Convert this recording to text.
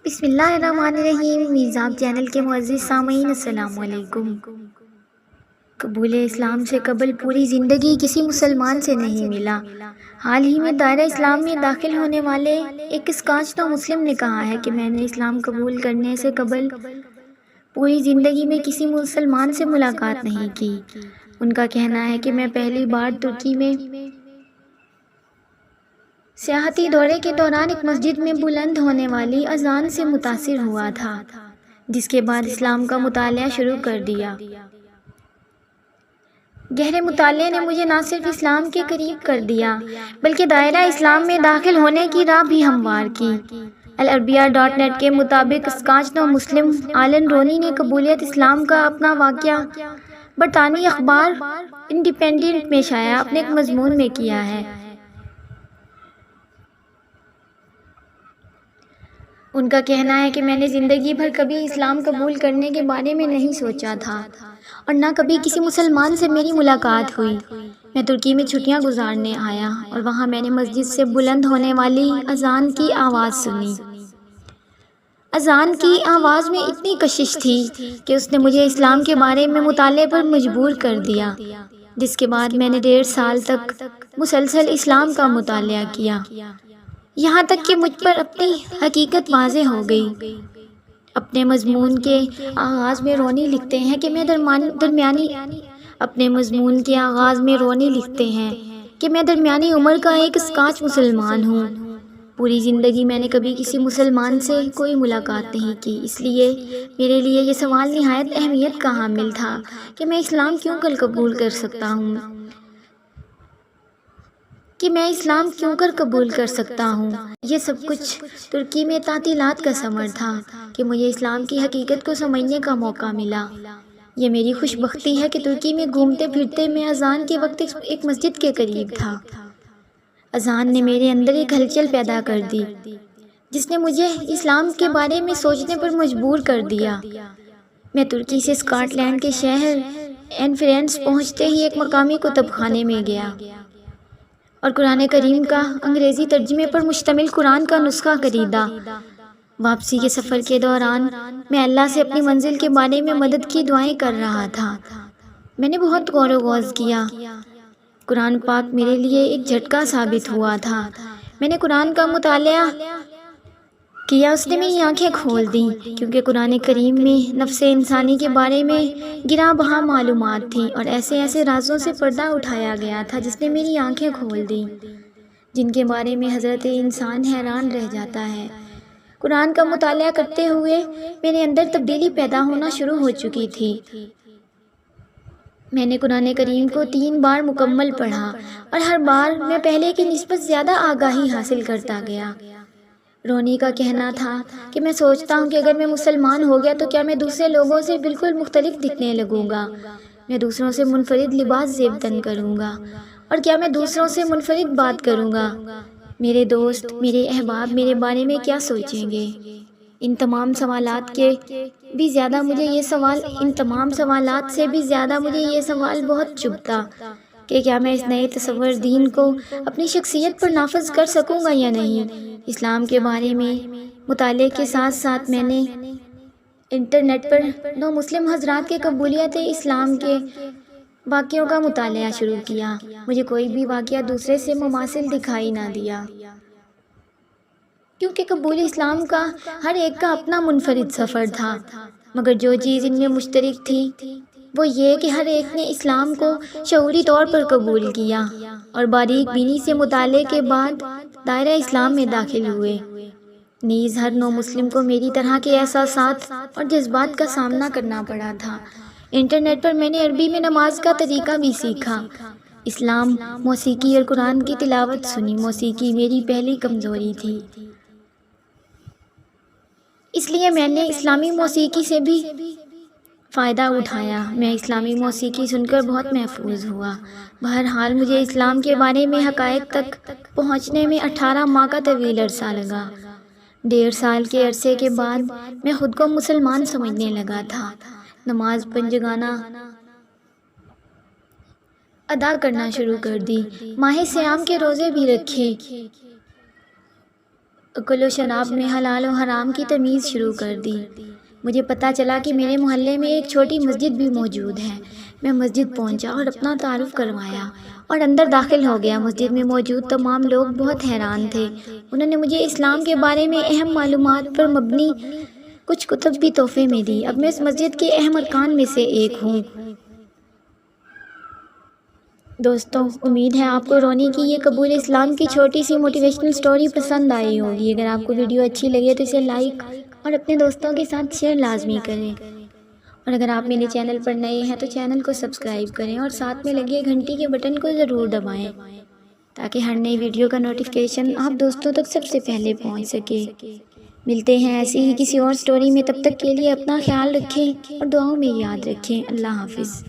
بسم اللہ الرحمن الرحیم۔ میزاب چینل کے معزز سامعین السلام علیکم۔ قبول اسلام سے قبل پوری زندگی کسی مسلمان سے نہیں ملا۔ حال ہی میں دائرہ اسلام میں داخل ہونے والے ایک اسکاچ نو مسلم نے کہا ہے کہ میں نے اسلام قبول کرنے سے قبل پوری زندگی میں کسی مسلمان سے ملاقات نہیں کی۔ ان کا کہنا ہے کہ میں پہلی بار ترکی میں سیاحتی دورے کے دوران ایک مسجد میں بلند ہونے والی اذان سے متاثر ہوا تھا، جس کے بعد اسلام کا مطالعہ شروع کر دیا۔ گہرے مطالعے نے مجھے نہ صرف اسلام کے قریب کر دیا بلکہ دائرہ اسلام میں داخل ہونے کی راہ بھی ہموار کی۔ العربیہ.نیٹ کے مطابق اسکاچ نو مسلم آلن رونی نے قبولیت اسلام کا اپنا واقعہ برطانوی اخبار انڈیپینڈنٹ میں شائع اپنے ایک مضمون میں کیا ہے۔ ان کا کہنا ہے کہ میں نے زندگی بھر کبھی اسلام قبول کرنے کے بارے میں نہیں سوچا تھا اور نہ کبھی کسی مسلمان سے میری ملاقات ہوئی۔ میں ترکی میں چھٹیاں گزارنے آیا اور وہاں میں نے مسجد سے بلند ہونے والی اذان کی آواز سنی۔ اذان کی آواز میں اتنی کشش تھی کہ اس نے مجھے اسلام کے بارے میں مطالعے پر مجبور کر دیا، جس کے بعد میں نے 1.5 سال تک مسلسل اسلام کا مطالعہ کیا، یہاں تک کہ مجھ پر اپنی حقیقت واضح ہو گئی۔ اپنے مضمون کے آغاز میں رونی لکھتے ہیں کہ میں درمیانی عمر کا ایک اسکاچ مسلمان ہوں۔ پوری زندگی میں نے کبھی کسی مسلمان سے کوئی ملاقات نہیں کی، اس لیے میرے لیے یہ سوال نہایت اہمیت کا حامل تھا کہ میں اسلام کیوں قبول کر سکتا ہوں۔ یہ سب کچھ ترکی میں تعطیلات کا ثمر تھا کہ مجھے اسلام کی حقیقت کو سمجھنے کا موقع ملا۔ یہ میری خوش بختی ہے کہ ترکی میں گھومتے پھرتے میں اذان کے وقت ایک مسجد کے قریب تھا۔ اذان نے میرے اندر ایک ہلچل پیدا کر دی جس نے مجھے اسلام کے بارے میں سوچنے پر مجبور کر دیا۔ میں ترکی سے اسکاٹ لینڈ کے شہر اینفیرنس پہنچتے ہی ایک مقامی کتب خانے میں گیا اور قرآن کریم کا انگریزی ترجمے پر مشتمل قرآن کا نسخہ خریدا۔ واپسی کے سفر کے دوران میں اللہ سے اپنی منزل کے بارے میں مدد کی دعائیں کر رہا تھا۔ میں نے بہت غور و خوض کیا۔ قرآن پاک میرے لیے ایک جھٹکا ثابت ہوا تھا۔ میں نے قرآن کا مطالعہ کیا، اس نے میری آنکھیں کھول دیں، کیونکہ قرآن کریم میں نفس انسانی کے بارے میں گراں بہا معلومات تھیں اور ایسے رازوں سے پردہ اٹھایا گیا تھا جس نے میری آنکھیں کھول دیں، جن کے بارے میں حضرت انسان حیران رہ جاتا ہے۔ قرآن کا مطالعہ کرتے ہوئے میرے اندر تبدیلی پیدا ہونا شروع ہو چکی تھی۔ میں نے قرآن کریم کو 3 بار مکمل پڑھا اور ہر بار میں پہلے کی نسبت زیادہ آگاہی حاصل کرتا گیا۔ رونی کا کہنا تھا کہ میں سوچتا ہوں کہ اگر میں مسلمان ہو گیا تو کیا میں دوسرے لوگوں سے بالکل مختلف دکھنے لگوں گا؟ میں دوسروں سے منفرد لباس زیب تن کروں گا اور کیا میں دوسروں سے منفرد بات کروں گا؟ میرے دوست، میرے احباب میرے بارے میں کیا سوچیں گے؟ ان تمام سوالات سے بھی زیادہ مجھے یہ سوال بہت چبھتا کہ کیا میں اس نئے تصور دین کو اپنی شخصیت پر نافذ کر سکوں گا یا نہیں۔ اسلام کے بارے میں مطالعے کے ساتھ ساتھ میں نے انٹرنیٹ پر نو مسلم حضرات کے قبولیت اسلام کے واقعوں کا مطالعہ شروع کیا۔ مجھے کوئی بھی واقعہ دوسرے سے مماثل دکھائی نہ دیا، کیونکہ قبول اسلام کا ہر ایک کا اپنا منفرد سفر تھا، مگر جو چیز ان میں مشترک تھی وہ یہ کہ ہر ایک نے اسلام کو شعوری طور پر قبول کیا اور باریک بینی سے مطالعے کے بعد دائرہ اسلام میں داخل ہوئے۔ نیز ہر نو مسلم کو میری طرح کے احساسات اور جذبات کا سامنا کرنا پڑا تھا۔ انٹرنیٹ پر میں نے عربی میں نماز کا طریقہ بھی سیکھا، اسلام، موسیقی اور قرآن کی تلاوت سنی۔ موسیقی میری پہلی کمزوری تھی، اس لیے میں نے اسلامی موسیقی سے بھی فائدہ اٹھایا۔ میں اسلامی موسیقی سن کر بہت محفوظ ہوا۔ بہرحال مجھے اسلام کے بارے میں حقائق تک پہنچنے میں 18 ماہ کا طویل عرصہ لگا۔ 1.5 سال کے عرصے کے بعد میں خود کو مسلمان سمجھنے لگا تھا۔ نماز پنجگانہ ادا کرنا شروع کر دی، ماہ سیام کے روزے بھی رکھے اکل و شراب میں حلال و حرام کی تمیز شروع کر دی۔ مجھے پتہ چلا کہ میرے محلے میں ایک چھوٹی مسجد بھی موجود ہے۔ میں مسجد پہنچا اور اپنا تعارف کروایا اور اندر داخل ہو گیا۔ مسجد میں موجود تمام لوگ بہت حیران تھے۔ انہوں نے مجھے اسلام کے بارے میں اہم معلومات پر مبنی کچھ کتب بھی تحفے میں دی۔ اب میں اس مسجد کے اہم ارکان میں سے ایک ہوں۔ دوستوں، امید ہے آپ کو رونی کی یہ قبول اسلام کی چھوٹی سی موٹیویشنل سٹوری پسند آئی ہوگی۔ اگر آپ کو ویڈیو اچھی لگے تو اسے لائک اور اپنے دوستوں کے ساتھ شیئر لازمی کریں، اور اگر آپ میرے چینل پر نئے ہیں تو چینل کو سبسکرائب کریں اور ساتھ میں لگے گھنٹی کے بٹن کو ضرور دبائیں تاکہ ہر نئی ویڈیو کا نوٹیفیکیشن آپ دوستوں تک سب سے پہلے پہنچ سکے۔ ملتے ہیں ایسی ہی کسی اور سٹوری میں، تب تک کے لیے اپنا خیال رکھیں اور دعاؤں میں یاد رکھیں۔ اللہ حافظ۔